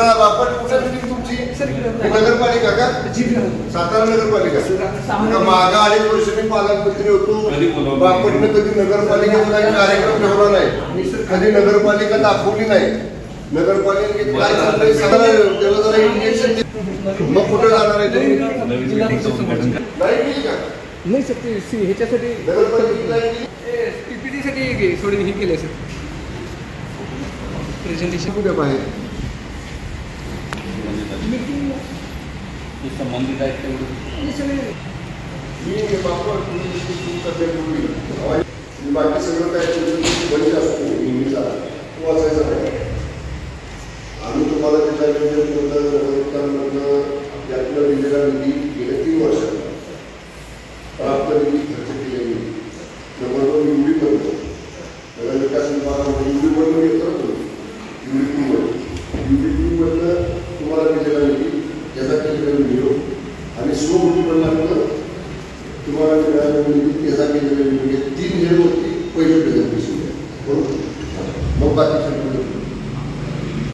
का आपण कुठे मिटिंग तुमची नगरपालिका का सातारा नगरपालिका मागा अनेक वर्ष मी पालकमंत्री होतो बापटने कधी नगरपालिकेचा कार्यक्रम ठेवला नाही कधी नगरपालिका दाखवली नाही नगरपालिकेत काय चाललंय त्याला जरा इंजेक्शन मग कुठे जाणार आहे तुम्ही नाही सर ते ह्याच्यासाठी पीपीटी साठी थोडी हे केलं सर प्रेझेंटेशन कुठे बाहेर संबंधित आहे बाकी सगळं काय बंद असतो नेहमीचा वाचायचा नाही आम्ही तुम्हाला त्यातलं दिलेला निधी गेल्या 3 वर्षात प्राप्त निधी खर्च केलेली नंबर 2 युडी बनतो नगर विकास विभागामध्ये युडी बनवून येतो युडी 2 मधनं तुम्हाला दिलेला निधी त्याचा केलेला निधी आणि स्वउत्पन्नातनं तुम्हाला मिळालेला निधी त्याचा केलेला निधी 3 हेड होती पहिली प्रेझेंटेशन बरोबर मग बाकी